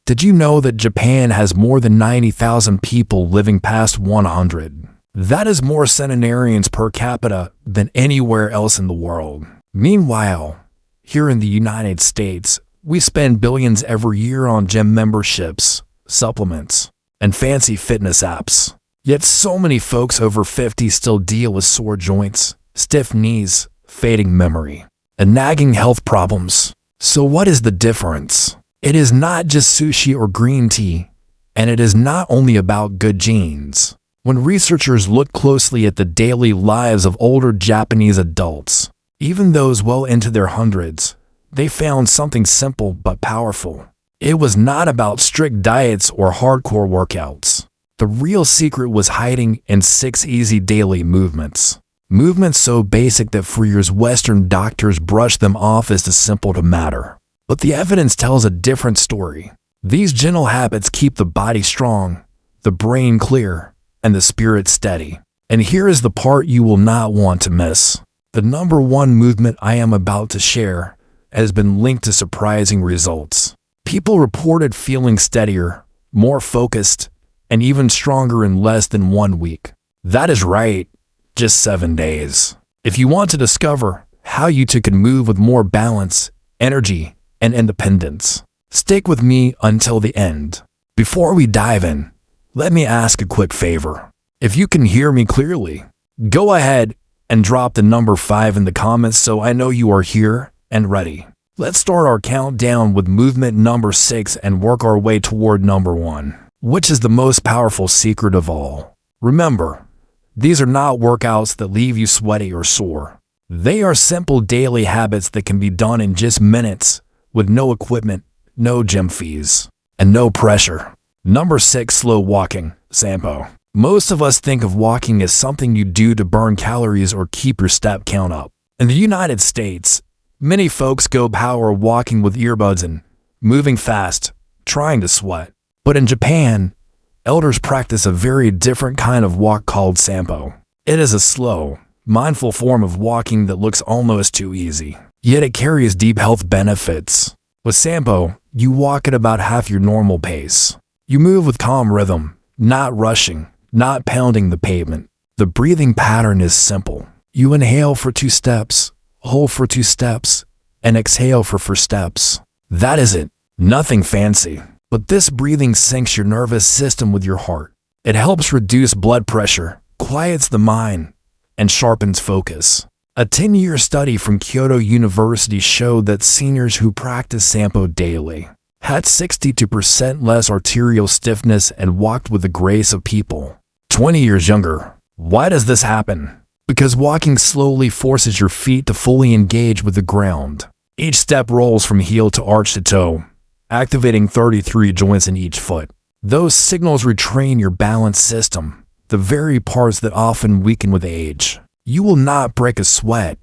Did you know that Japan has more than 90,000 people living past 100? That is more centenarians per capita than anywhere else in the world. Meanwhile, here in the United States, we spend billions every year on gym memberships, supplements, and fancy fitness apps. Yet so many folks over 50 still deal with sore joints, stiff knees, fading memory, and nagging health problems. So what is the difference? It is not just sushi or green tea, and it is not only about good genes. When researchers look closely at the daily lives of older Japanese adults, even those well into their hundreds, they found something simple but powerful. It was not about strict diets or hardcore workouts. The real secret was hiding in 6 easy daily movements. Movements so basic that for years Western doctors brushed them off as too simple to matter. But the evidence tells a different story. These gentle habits keep the body strong, the brain clear, and the spirit steady. And here is the part you will not want to miss. The number one movement I am about to share has been linked to surprising results. People reported feeling steadier, more focused, and even stronger in less than 1 week. That is right, just 7 days. If you want to discover how you too can move with more balance, energy, and independence, stick with me until the end. Before we dive in, let me ask a quick favor. If you can hear me clearly, go ahead and drop the number 5 in the comments so I know you are here and ready. Let's start our countdown with movement number 6 and work our way toward number 1, which is the most powerful secret of all. Remember, these are not workouts that leave you sweaty or sore. They are simple daily habits that can be done in just minutes with no equipment, no gym fees, and no pressure. Number 6, slow walking, Sampo. Most of us think of walking as something you do to burn calories or keep your step count up. In the United States, many folks go power walking with earbuds and moving fast, trying to sweat. But in Japan, elders practice a very different kind of walk called Sampo. It is a slow, mindful form of walking that looks almost too easy, yet it carries deep health benefits. With Sampo, you walk at about half your normal pace. You move with calm rhythm, not rushing, not pounding the pavement. The breathing pattern is simple. You inhale for 2 steps, hold for 2 steps, and exhale for 4 steps. That is it. Nothing fancy. But this breathing syncs your nervous system with your heart. It helps reduce blood pressure, quiets the mind, and sharpens focus. A 10-year study from Kyoto University showed that seniors who practice Sampo daily had 62% less arterial stiffness and walked with the grace of people 20 years younger. Why does this happen? Because walking slowly forces your feet to fully engage with the ground. Each step rolls from heel to arch to toe, activating 33 joints in each foot. Those signals retrain your balance system, the very parts that often weaken with age. You will not break a sweat,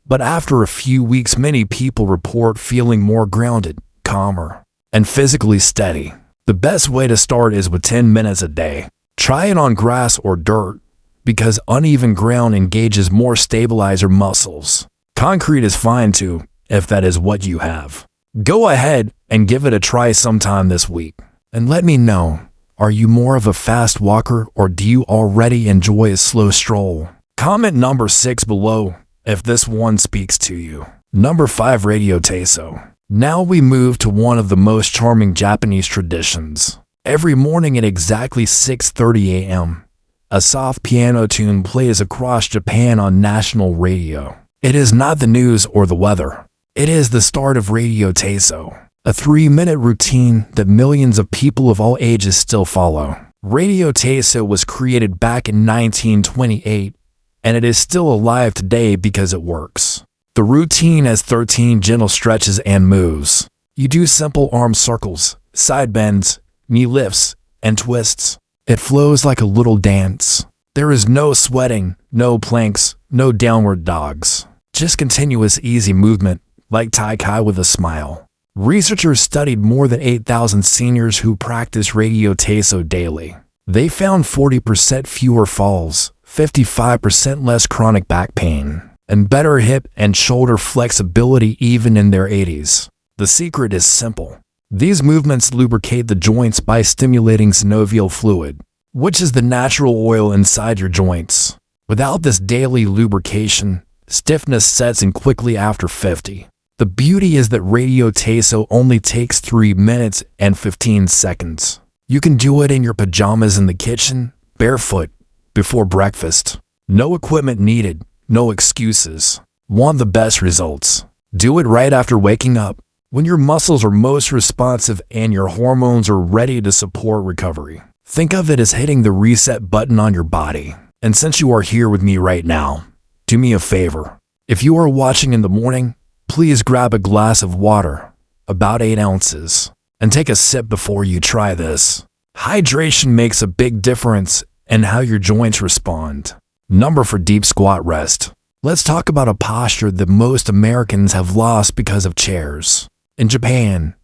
but after a few weeks many people report feeling more grounded, calmer, and physically steady. The best way to start is with 10 minutes a day. Try it on grass or dirt, because uneven ground engages more stabilizer muscles. Concrete is fine too, if that is what you have. Go ahead and give it a try sometime this week. And let me know, are you more of a fast walker or do you already enjoy a slow stroll? Comment number 6 below if this one speaks to you. Number 5, Radio Taiso. Now we move to one of the most charming Japanese traditions. Every morning at exactly 6:30 a.m., a soft piano tune plays across Japan on national radio. It is not the news or the weather. It is the start of Radio Taiso, a 3-minute routine that millions of people of all ages still follow. Radio Taiso was created back in 1928, and it is still alive today because it works. The routine has 13 gentle stretches and moves. You do simple arm circles, side bends, knee lifts, and twists. It flows like a little dance. There is no sweating, no planks, no downward dogs. Just continuous easy movement, like Tai Chi with a smile. Researchers studied more than 8,000 seniors who practice Radio Taiso daily. They found 40% fewer falls, 55% less chronic back pain, and better hip and shoulder flexibility even in their 80s. The secret is simple. These movements lubricate the joints by stimulating synovial fluid, which is the natural oil inside your joints. Without this daily lubrication, stiffness sets in quickly after 50. The beauty is that Radio Taiso only takes 3 minutes and 15 seconds. You can do it in your pajamas in the kitchen, barefoot, before breakfast. No equipment needed, no excuses. Want the best results? Do it right after waking up, when your muscles are most responsive and your hormones are ready to support recovery. Think of it as hitting the reset button on your body. And since you are here with me right now, do me a favor. If you are watching in the morning, please grab a glass of water, about 8 ounces, and take a sip before you try this. Hydration makes a big difference in how your joints respond. Number for deep squat rest. Let's talk about a posture that most Americans have lost because of chairs. In Japan,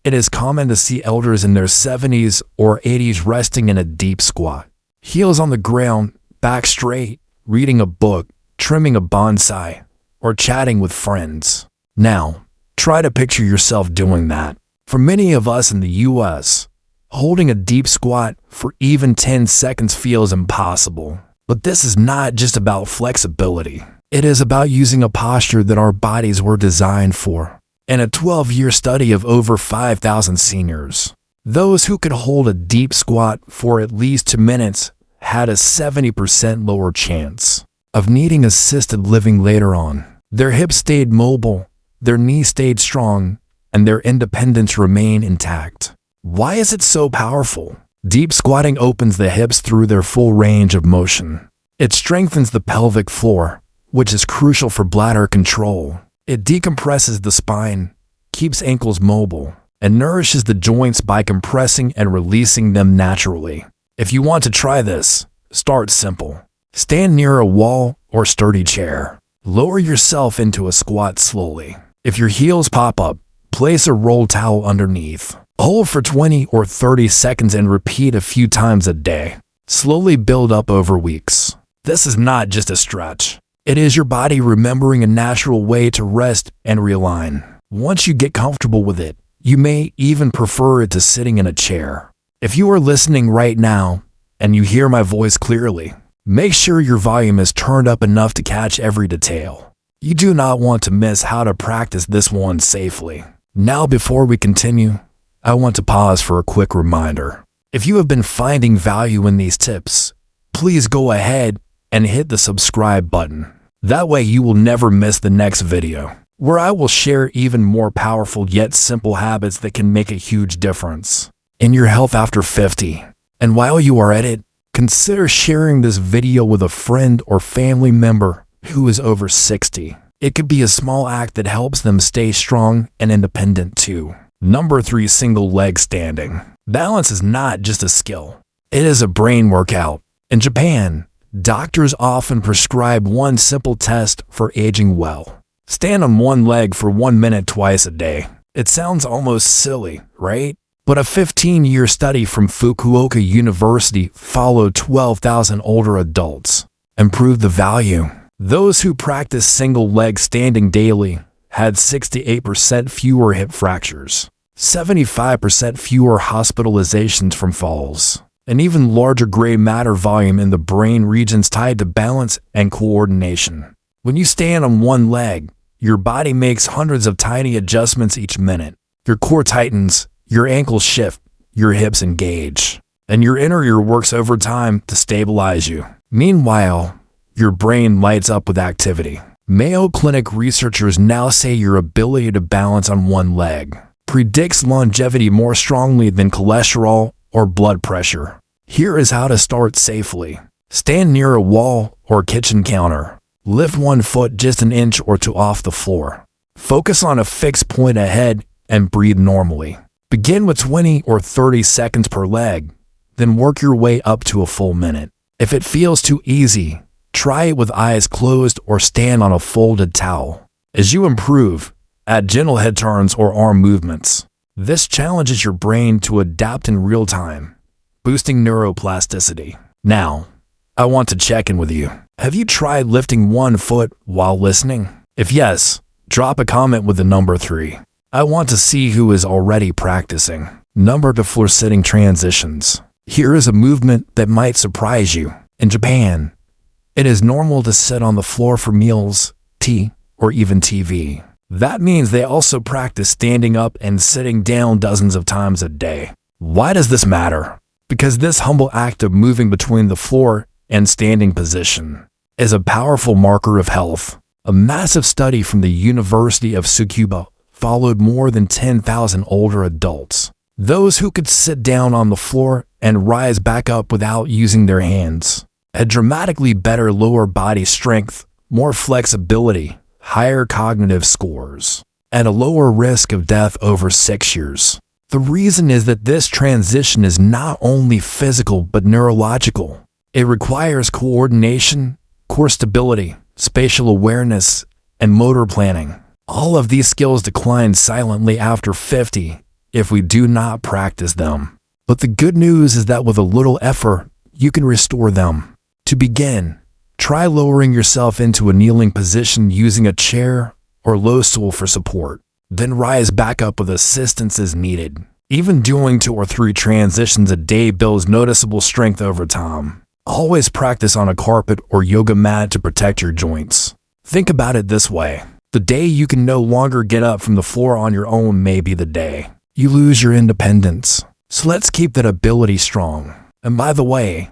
it is common to see elders in their 70s or 80s resting in a deep squat. Heels on the ground, back straight, reading a book, trimming a bonsai, or chatting with friends. Now, try to picture yourself doing that. For many of us in the US, holding a deep squat for even 10 seconds feels impossible. But this is not just about flexibility. It is about using a posture that our bodies were designed for. In a 12-year study of over 5,000 seniors, those who could hold a deep squat for at least 2 minutes had a 70% lower chance of needing assisted living later on. Their hips stayed mobile, their knees stayed strong, and their independence remained intact. Why is it so powerful? Deep squatting opens the hips through their full range of motion. It strengthens the pelvic floor, which is crucial for bladder control. It decompresses the spine, keeps ankles mobile, and nourishes the joints by compressing and releasing them naturally. If you want to try this, start simple. Stand near a wall or sturdy chair. Lower yourself into a squat slowly. If your heels pop up, place a rolled towel underneath. Hold for 20 or 30 seconds and repeat a few times a day. Slowly build up over weeks. This is not just a stretch. It is your body remembering a natural way to rest and realign. Once you get comfortable with it, you may even prefer it to sitting in a chair. If you are listening right now and you hear my voice clearly, make sure your volume is turned up enough to catch every detail. You do not want to miss how to practice this one safely. Now, before we continue, I want to pause for a quick reminder. If you have been finding value in these tips, please go ahead and hit the subscribe button. That way you will never miss the next video, where I will share even more powerful yet simple habits that can make a huge difference in your health after 50. And while you are at it, consider sharing this video with a friend or family member who is over 60. It could be a small act that helps them stay strong and independent too. Number 3, single leg standing. Balance is not just a skill. It is a brain workout. In Japan, doctors often prescribe one simple test for aging well. Stand on one leg for 1 minute twice a day. It sounds almost silly, right? But a 15-year study from Fukuoka University followed 12,000 older adults and proved the value. Those who practiced single leg standing daily had 68% fewer hip fractures, 75% fewer hospitalizations from falls, an even larger gray matter volume in the brain regions tied to balance and coordination. When you stand on one leg, your body makes hundreds of tiny adjustments each minute. Your core tightens, your ankles shift, your hips engage, and your inner ear works overtime to stabilize you. Meanwhile, your brain lights up with activity. Mayo Clinic researchers now say your ability to balance on one leg predicts longevity more strongly than cholesterol or blood pressure. Here is how to start safely. Stand near a wall or kitchen counter. Lift one foot just an inch or two off the floor. Focus on a fixed point ahead and breathe normally. Begin with 20 or 30 seconds per leg, then work your way up to a full minute. If it feels too easy, try it with eyes closed or stand on a folded towel. As you improve, add gentle head turns or arm movements. This challenges your brain to adapt in real time, boosting neuroplasticity. Now, I want to check in with you. Have you tried lifting one foot while listening? If yes, drop a comment with the number 3. I want to see who is already practicing. Number 2, floor sitting transitions. Here is a movement that might surprise you. In Japan, it is normal to sit on the floor for meals, tea, or even TV. That means they also practice standing up and sitting down dozens of times a day. Why does this matter? Because this humble act of moving between the floor and standing position is a powerful marker of health. A massive study from the University of Tsukuba followed more than 10,000 older adults, those who could sit down on the floor and rise back up without using their hands, had dramatically better lower body strength, more flexibility, higher cognitive scores, and a lower risk of death over 6 years. The reason is that this transition is not only physical but neurological. It requires coordination, core stability, spatial awareness, and motor planning. All of these skills decline silently after 50 if we do not practice them. But the good news is that with a little effort, you can restore them. To begin, try lowering yourself into a kneeling position using a chair or low stool for support. Then rise back up with assistance as needed. Even doing 2 or 3 transitions a day builds noticeable strength over time. Always practice on a carpet or yoga mat to protect your joints. Think about it this way. The day you can no longer get up from the floor on your own may be the day you lose your independence. So let's keep that ability strong. And by the way,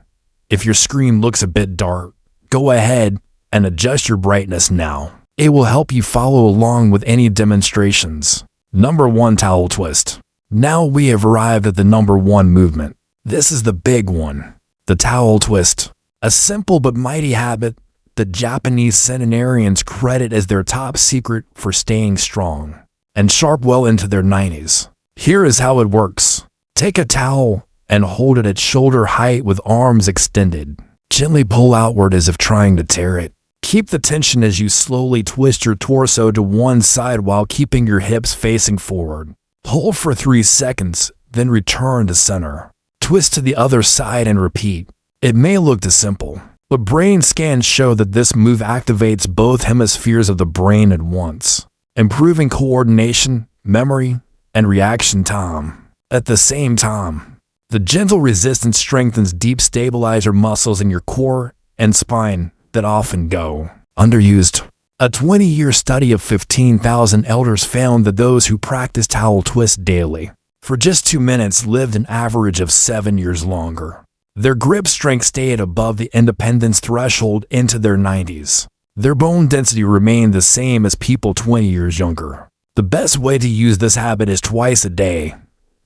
if your screen looks a bit dark, go ahead and adjust your brightness now. It will help you follow along with any demonstrations. Number 1, towel twist. Now we have arrived at the number 1 movement. This is the big one, the towel twist. A simple but mighty habit that Japanese centenarians credit as their top secret for staying strong and sharp well into their 90s. Here is how it works. Take a towel and hold it at shoulder height with arms extended. Gently pull outward as if trying to tear it. Keep the tension as you slowly twist your torso to one side while keeping your hips facing forward. Hold for 3 seconds, then return to center. Twist to the other side and repeat. It may look too simple, but brain scans show that this move activates both hemispheres of the brain at once, improving coordination, memory, and reaction time. At the same time, the gentle resistance strengthens deep stabilizer muscles in your core and spine that often go underused. A 20-year study of 15,000 elders found that those who practiced towel twist daily for just 2 minutes lived an average of 7 years longer. Their grip strength stayed above the independence threshold into their 90s. Their bone density remained the same as people 20 years younger. The best way to use this habit is twice a day,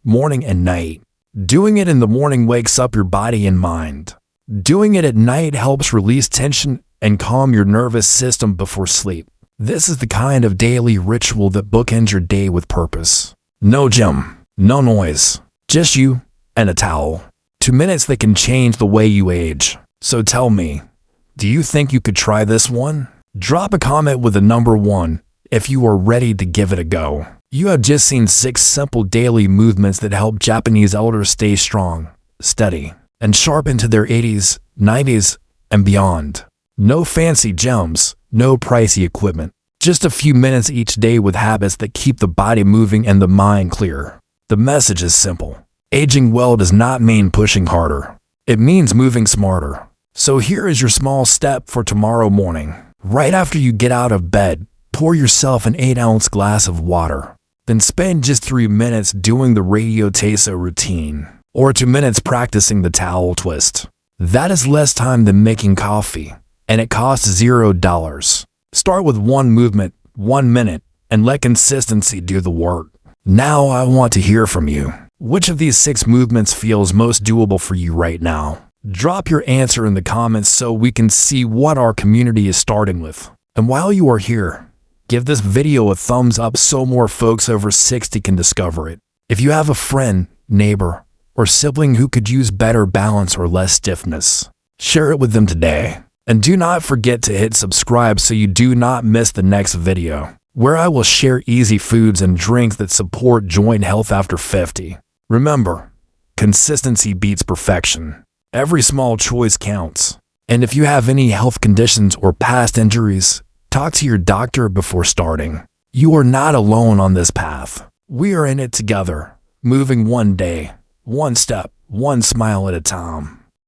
morning and night. Doing it in the morning wakes up your body and mind. Doing it at night helps release tension and calm your nervous system before sleep. This is the kind of daily ritual that bookends your day with purpose. No gym, no noise, just you and a towel. 2 minutes that can change the way you age. So tell me, do you think you could try this one? Drop a comment with the number 1 if you are ready to give it a go. You have just seen 6 simple daily movements that help Japanese elders stay strong, steady, and sharp into their 80s, 90s, and beyond. No fancy gyms, no pricey equipment. Just a few minutes each day with habits that keep the body moving and the mind clear. The message is simple. Aging well does not mean pushing harder. It means moving smarter. So here is your small step for tomorrow morning. Right after you get out of bed, pour yourself an 8-ounce glass of water. Then spend just 3 minutes doing the radio Taiso routine, or 2 minutes practicing the towel twist. That is less time than making coffee, and it costs $0. Start with 1 movement, 1 minute, and let consistency do the work. Now I want to hear from you. Which of these 6 movements feels most doable for you right now? Drop your answer in the comments so we can see what our community is starting with. And while you are here, give this video a thumbs up so more folks over 60 can discover it. If you have a friend, neighbor, or sibling who could use better balance or less stiffness, share it with them today. And do not forget to hit subscribe so you do not miss the next video, where I will share easy foods and drinks that support joint health after 50. Remember, consistency beats perfection. Every small choice counts. And if you have any health conditions or past injuries, talk to your doctor before starting. You are not alone on this path. We are in it together, moving one day, one step, one smile at a time.